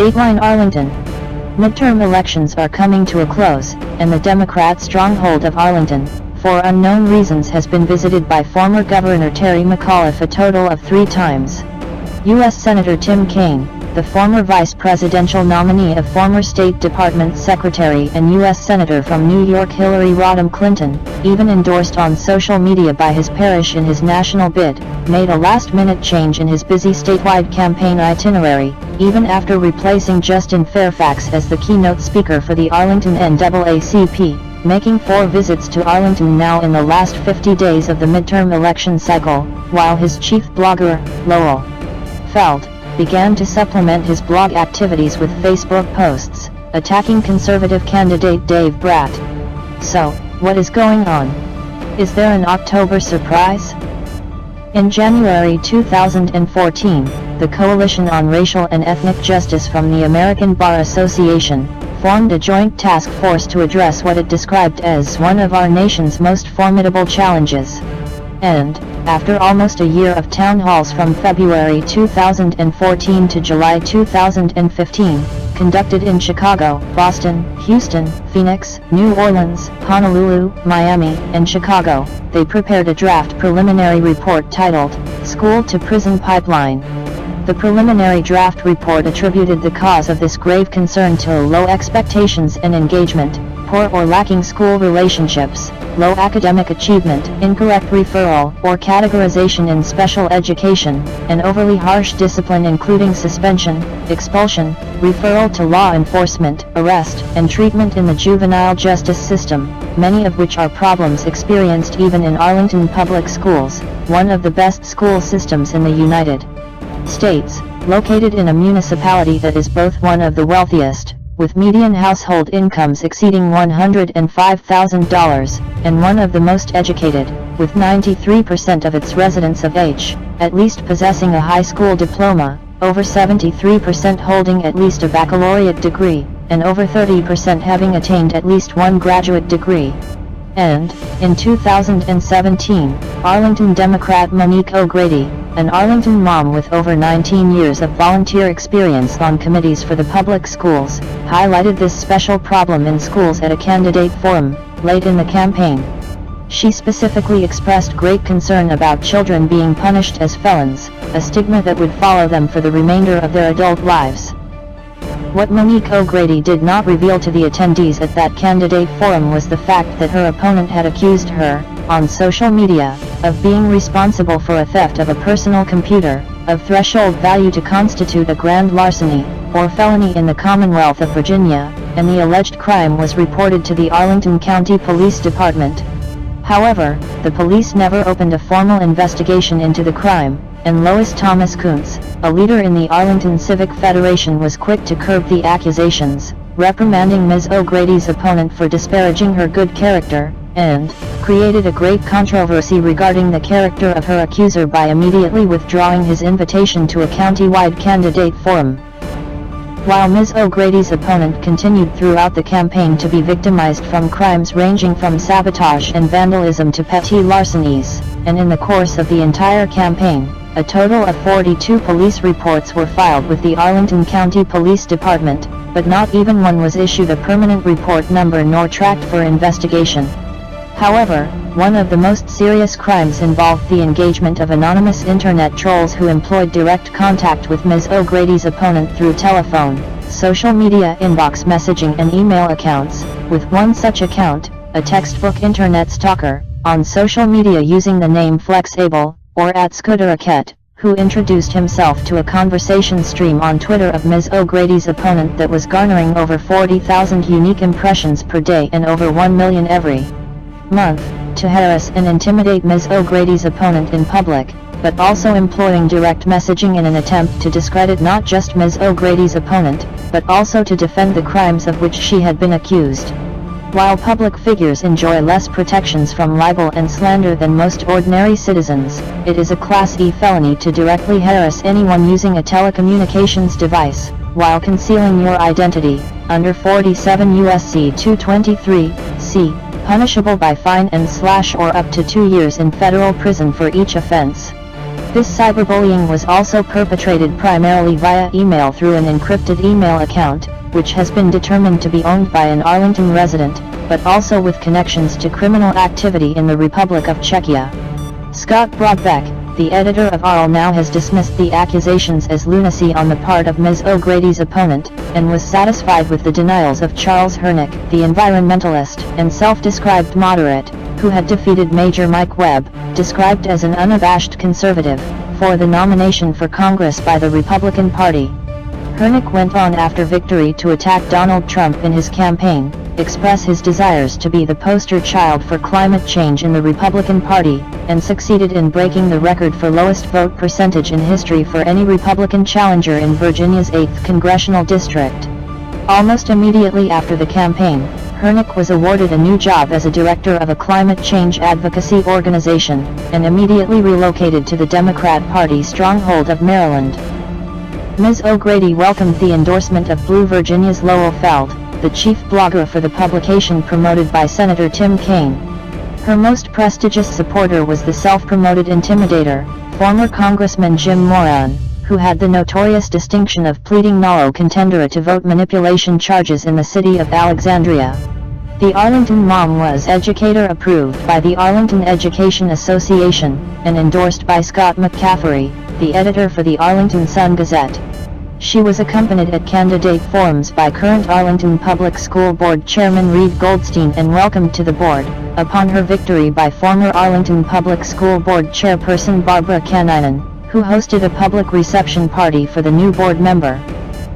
Dateline Arlington. Midterm elections are coming to a close, and the Democrat stronghold of Arlington, for unknown reasons, has been visited by former Governor Terry McAuliffe a total of 3 times. U.S. Senator Tim Kaine, the former vice presidential nominee of former State Department Secretary and U.S. Senator from New York Hillary Rodham Clinton, even endorsed on social media by his parish in his national bid, made a last-minute change in his busy statewide campaign itinerary, even after replacing Justin Fairfax as the keynote speaker for the Arlington NAACP, making 4 visits to Arlington now in the last 50 days of the midterm election cycle, while his chief blogger, Lowell Feld, began to supplement his blog activities with Facebook posts, attacking conservative candidate Dave Bratt. So, what is going on? Is there an October surprise? In January 2014, the Coalition on Racial and Ethnic Justice from the American Bar Association formed a joint task force to address what it described as one of our nation's most formidable challenges. And, after almost a year of town halls from February 2014 to July 2015, conducted in Chicago, Boston, Houston, Phoenix, New Orleans, Honolulu, Miami, and Chicago, they prepared a draft preliminary report titled, School to Prison Pipeline. The preliminary draft report attributed the cause of this grave concern to low expectations and engagement, poor or lacking school relationships, low academic achievement, incorrect referral or categorization in special education, and overly harsh discipline including suspension, expulsion, referral to law enforcement, arrest, and treatment in the juvenile justice system, many of which are problems experienced even in Arlington Public Schools, one of the best school systems in the United States, located in a municipality that is both one of the wealthiest, with median household incomes exceeding $105,000, and one of the most educated, with 93% of its residents of age, at least possessing a high school diploma, over 73% holding at least a baccalaureate degree, and over 30% having attained at least one graduate degree. And, in 2017, Arlington Democrat Monique O'Grady, an Arlington mom with over 19 years of volunteer experience on committees for the public schools, highlighted this special problem in schools at a candidate forum, late in the campaign. She specifically expressed great concern about children being punished as felons, a stigma that would follow them for the remainder of their adult lives. What Monique O'Grady did not reveal to the attendees at that candidate forum was the fact that her opponent had accused her, on social media, of being responsible for a theft of a personal computer, of threshold value to constitute a grand larceny, or felony in the Commonwealth of Virginia, and the alleged crime was reported to the Arlington County Police Department. However, the police never opened a formal investigation into the crime, and Lois Thomas Kuntz, a leader in the Arlington Civic Federation, was quick to curb the accusations, reprimanding Ms. O'Grady's opponent for disparaging her good character, and created a great controversy regarding the character of her accuser by immediately withdrawing his invitation to a county-wide candidate forum. While Ms. O'Grady's opponent continued throughout the campaign to be victimized from crimes ranging from sabotage and vandalism to petty larcenies, and in the course of the entire campaign, a total of 42 police reports were filed with the Arlington County Police Department, but not even one was issued a permanent report number nor tracked for investigation. However, one of the most serious crimes involved the engagement of anonymous internet trolls who employed direct contact with Ms. O'Grady's opponent through telephone, social media inbox messaging and email accounts, with one such account, a textbook internet stalker, on social media using the name Flexable, or @Scooter who introduced himself to a conversation stream on Twitter of Ms. O'Grady's opponent that was garnering over 40,000 unique impressions per day and over 1 million every month, to harass and intimidate Ms. O'Grady's opponent in public, but also employing direct messaging in an attempt to discredit not just Ms. O'Grady's opponent, but also to defend the crimes of which she had been accused. While public figures enjoy less protections from libel and slander than most ordinary citizens, it is a Class E felony to directly harass anyone using a telecommunications device, while concealing your identity, under 47 U.S.C. 223(c), punishable by fine and/or up to 2 years in federal prison for each offense. This cyberbullying was also perpetrated primarily via email through an encrypted email account, which has been determined to be owned by an Arlington resident, but also with connections to criminal activity in the Republic of Czechia. Scott Broadbeck, the editor of ARL, now has dismissed the accusations as lunacy on the part of Ms. O'Grady's opponent, and was satisfied with the denials of Charles Hernick, the environmentalist and self-described moderate, who had defeated Major Mike Webb, described as an unabashed conservative, for the nomination for Congress by the Republican Party. Hernick went on after victory to attack Donald Trump in his campaign, express his desires to be the poster child for climate change in the Republican Party, and succeeded in breaking the record for lowest vote percentage in history for any Republican challenger in Virginia's 8th Congressional District. Almost immediately after the campaign, Hernick was awarded a new job as a director of a climate change advocacy organization, and immediately relocated to the Democrat Party stronghold of Maryland. Ms. O'Grady welcomed the endorsement of Blue Virginia's Lowell Feld, the chief blogger for the publication promoted by Senator Tim Kaine. Her most prestigious supporter was the self-promoted intimidator, former Congressman Jim Moran, who had the notorious distinction of pleading nolo contendere to vote manipulation charges in the city of Alexandria. The Arlington Mom was educator approved by the Arlington Education Association, and endorsed by Scott McCaffery, the editor for the Arlington Sun-Gazette. She was accompanied at candidate forums by current Arlington Public School Board Chairman Reed Goldstein and welcomed to the board, upon her victory, by former Arlington Public School Board Chairperson Barbara Kaninen, who hosted a public reception party for the new board member.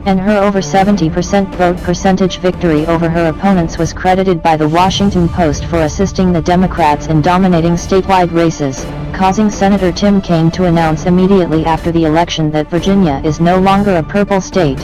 And her over 70% vote percentage victory over her opponents was credited by the Washington Post for assisting the Democrats in dominating statewide races, causing Senator Tim Kaine to announce immediately after the election that Virginia is no longer a purple state.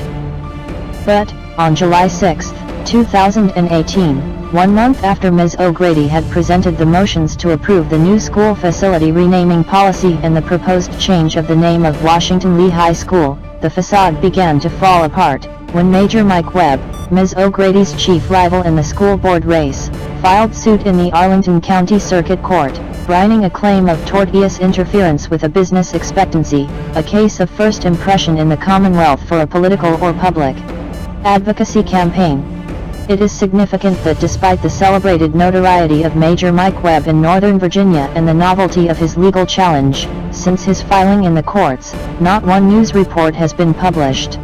But, on July 6, 2018, 1 month after Ms. O'Grady had presented the motions to approve the new school facility renaming policy and the proposed change of the name of Washington Lee High School, the facade began to fall apart, when Major Mike Webb, Ms. O'Grady's chief rival in the school board race, filed suit in the Arlington County Circuit Court, bringing a claim of tortious interference with a business expectancy, a case of first impression in the Commonwealth for a political or public advocacy campaign. It is significant that despite the celebrated notoriety of Major Mike Webb in Northern Virginia and the novelty of his legal challenge, since his filing in the courts, not one news report has been published.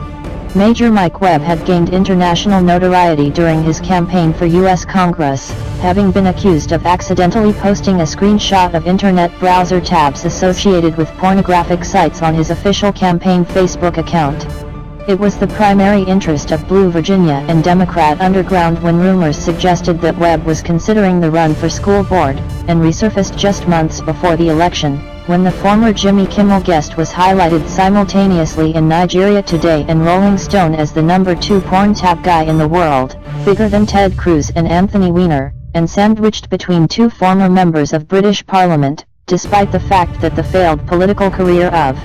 Major Mike Webb had gained international notoriety during his campaign for U.S. Congress, having been accused of accidentally posting a screenshot of internet browser tabs associated with pornographic sites on his official campaign Facebook account. It was the primary interest of Blue Virginia and Democrat underground when rumors suggested that Webb was considering the run for school board, and resurfaced just months before the election, when the former Jimmy Kimmel guest was highlighted simultaneously in Nigeria Today and Rolling Stone as the #2 porn tap guy in the world, bigger than Ted Cruz and Anthony Weiner, and sandwiched between two former members of British Parliament, despite the fact that the failed political career of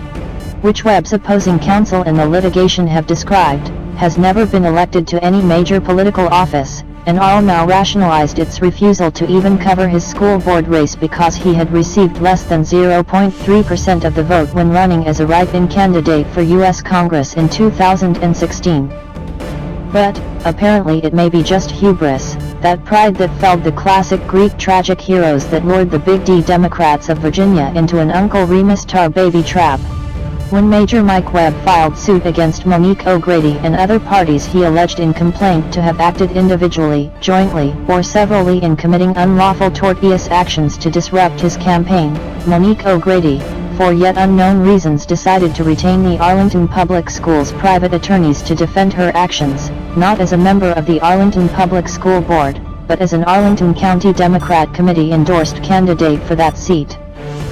which Webb's opposing counsel in the litigation have described, has never been elected to any major political office, and ARL now rationalized its refusal to even cover his school board race because he had received less than 0.3% of the vote when running as a write-in candidate for U.S. Congress in 2016. But, apparently it may be just hubris, that pride that felled the classic Greek tragic heroes that lured the Big D Democrats of Virginia into an Uncle Remus tar baby trap. When Major Mike Webb filed suit against Monique O'Grady and other parties he alleged in complaint to have acted individually, jointly, or severally in committing unlawful tortious actions to disrupt his campaign, Monique O'Grady, for yet unknown reasons decided to retain the Arlington Public Schools private attorneys to defend her actions, not as a member of the Arlington Public School Board, but as an Arlington County Democrat committee-endorsed candidate for that seat.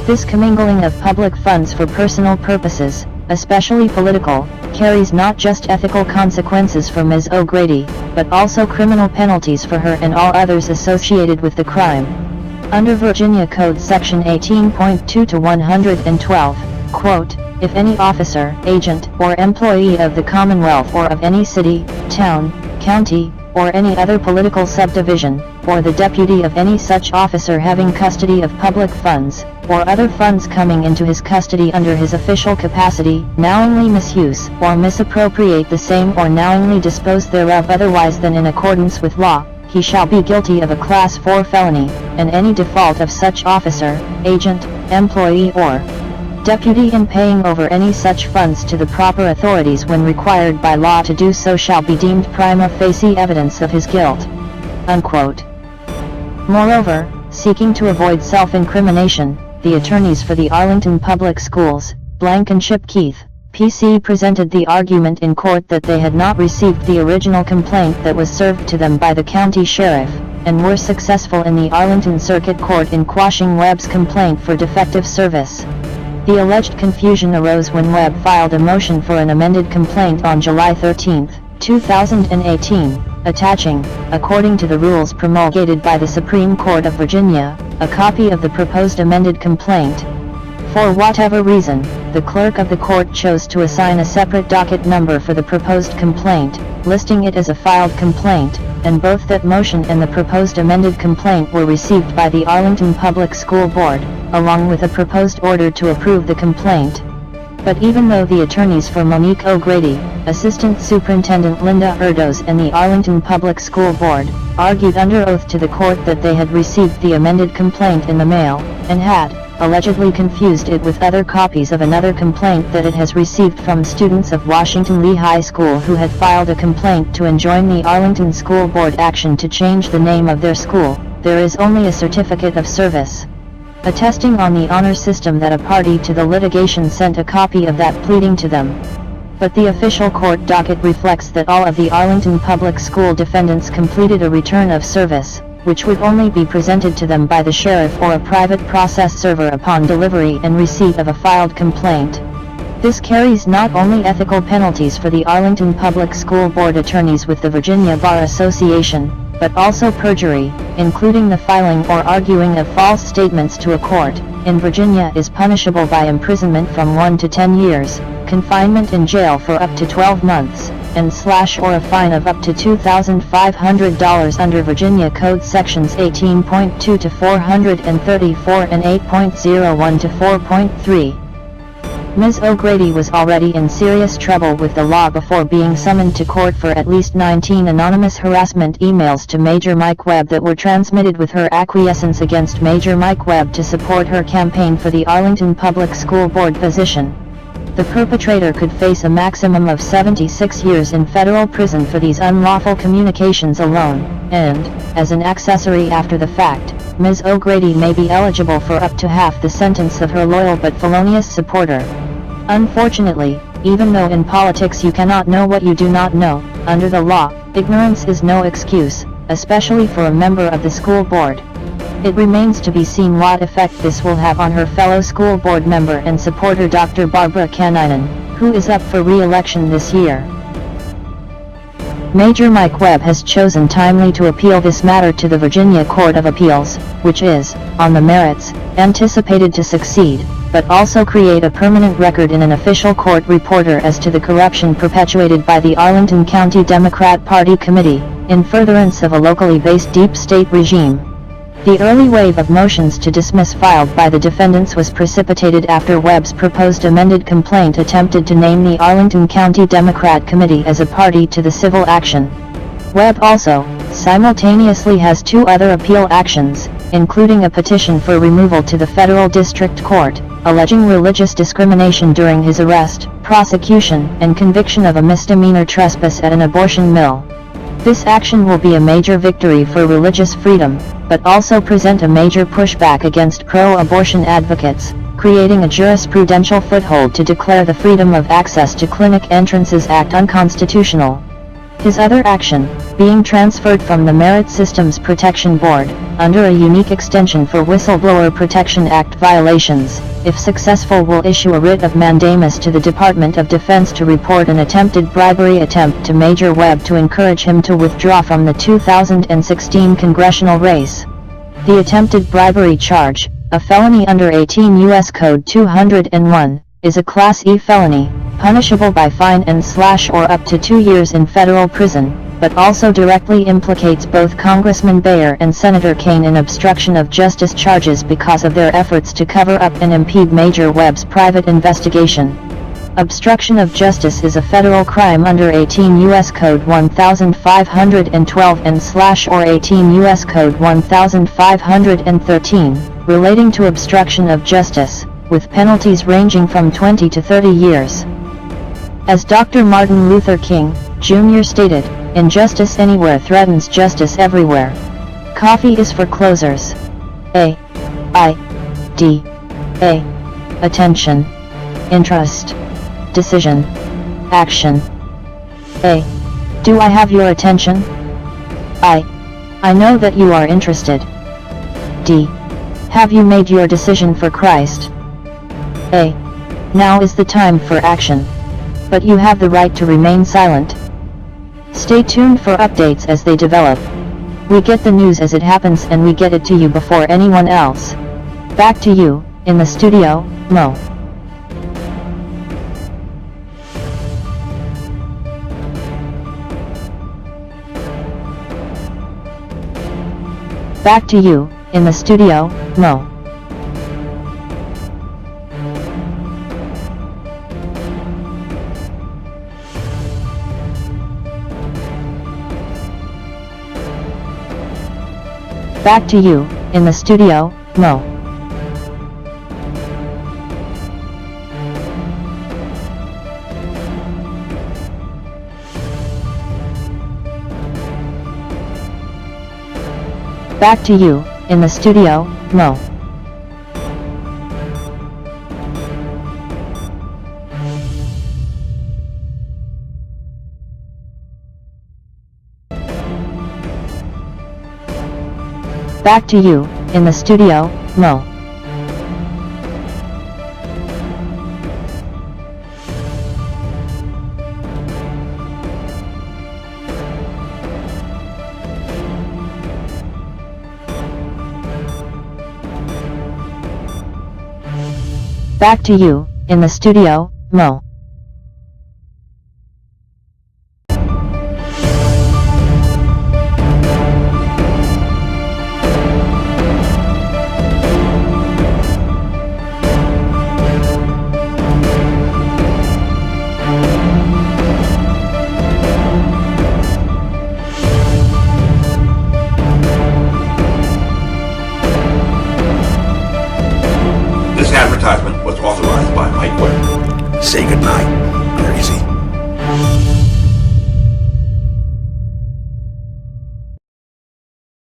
This commingling of public funds for personal purposes, especially political, carries not just ethical consequences for Ms. O'Grady, but also criminal penalties for her and all others associated with the crime. Under Virginia Code Section 18.2 to 112, quote, if any officer, agent, or employee of the Commonwealth or of any city, town, county, or any other political subdivision, or the deputy of any such officer having custody of public funds, or other funds coming into his custody under his official capacity, knowingly misuse or misappropriate the same or knowingly dispose thereof otherwise than in accordance with law, he shall be guilty of a Class 4 felony, and any default of such officer, agent, employee or deputy in paying over any such funds to the proper authorities when required by law to do so shall be deemed prima facie evidence of his guilt." Unquote. Moreover, seeking to avoid self-incrimination, the attorneys for the Arlington Public Schools, Blankenship Keith, PC, presented the argument in court that they had not received the original complaint that was served to them by the county sheriff, and were successful in the Arlington Circuit Court in quashing Webb's complaint for defective service. The alleged confusion arose when Webb filed a motion for an amended complaint on July 13, 2018, attaching, according to the rules promulgated by the Supreme Court of Virginia, a copy of the proposed amended complaint. For whatever reason, the clerk of the court chose to assign a separate docket number for the proposed complaint, listing it as a filed complaint, and both that motion and the proposed amended complaint were received by the Arlington Public School Board, along with a proposed order to approve the complaint. But even though the attorneys for Monique O'Grady, Assistant Superintendent Linda Erdos, and the Arlington Public School Board argued under oath to the court that they had received the amended complaint in the mail, and had allegedly confused it with other copies of another complaint that it has received from students of Washington Lee High School who had filed a complaint to enjoin the Arlington School Board action to change the name of their school, there is only a certificate of service attesting on the honor system that a party to the litigation sent a copy of that pleading to them. But the official court docket reflects that all of the Arlington Public School defendants completed a return of service, which would only be presented to them by the sheriff or a private process server upon delivery and receipt of a filed complaint. This carries not only ethical penalties for the Arlington Public School Board attorneys with the Virginia Bar Association, but also perjury, including the filing or arguing of false statements to a court, in Virginia is punishable by imprisonment from 1 to 10 years, confinement in jail for up to 12 months, and or a fine of up to $2,500 under Virginia Code Sections 18.2 to 434 and 8.01 to 4.3. Ms. O'Grady was already in serious trouble with the law before being summoned to court for at least 19 anonymous harassment emails to Major Mike Webb that were transmitted with her acquiescence against Major Mike Webb to support her campaign for the Arlington Public School Board position. The perpetrator could face a maximum of 76 years in federal prison for these unlawful communications alone, and, as an accessory after the fact, Ms. O'Grady may be eligible for up to half the sentence of her loyal but felonious supporter. Unfortunately, even though in politics you cannot know what you do not know, under the law, ignorance is no excuse, especially for a member of the school board. It remains to be seen what effect this will have on her fellow school board member and supporter Dr. Barbara Kaninen, who is up for re-election this year. Major Mike Webb has chosen timely to appeal this matter to the Virginia Court of Appeals, which is, on the merits, anticipated to succeed, but also create a permanent record in an official court reporter as to the corruption perpetuated by the Arlington County Democrat Party Committee, in furtherance of a locally based deep state regime. The early wave of motions to dismiss filed by the defendants was precipitated after Webb's proposed amended complaint attempted to name the Arlington County Democrat Committee as a party to the civil action. Webb also, simultaneously has two other appeal actions, including a petition for removal to the federal district court, alleging religious discrimination during his arrest, prosecution, and conviction of a misdemeanor trespass at an abortion mill. This action will be a major victory for religious freedom, but also present a major pushback against pro-abortion advocates, creating a jurisprudential foothold to declare the Freedom of Access to Clinic Entrances Act unconstitutional. His other action, being transferred from the Merit Systems Protection Board, under a unique extension for Whistleblower Protection Act violations, if successful will issue a writ of mandamus to the Department of Defense to report an attempted bribery attempt to Major Webb to encourage him to withdraw from the 2016 congressional race. The attempted bribery charge, a felony under 18 U.S. Code 201, is a Class E felony, punishable by fine and/or up to 2 years in federal prison, but also directly implicates both Congressman Bayer and Senator Kaine in obstruction of justice charges because of their efforts to cover up and impede Major Webb's private investigation. Obstruction of justice is a federal crime under 18 U.S. Code 1512 and/or 18 U.S. Code 1513, relating to obstruction of justice, with penalties ranging from 20 to 30 years. As Dr. Martin Luther King, Jr. stated, "Injustice anywhere threatens justice everywhere. Coffee is for closers. A-I-D-A. Attention. Interest. Decision. Action. A. Do I have your attention? I know that you are interested. D. Have you made your decision for Christ? A. Now is the time for action. But you have the right to remain silent. Stay tuned for updates as they develop. We get the news as it happens and we get it to you before anyone else. Back to you, in the studio, Mo. Back to you, in the studio, Mo. Back to you, in the studio, Mo. Back to you, in the studio, Mo. Back to you, in the studio, Mo. Back to you, in the studio, Mo. This advertisement was authorized by Mike Webb. Say goodnight, crazy.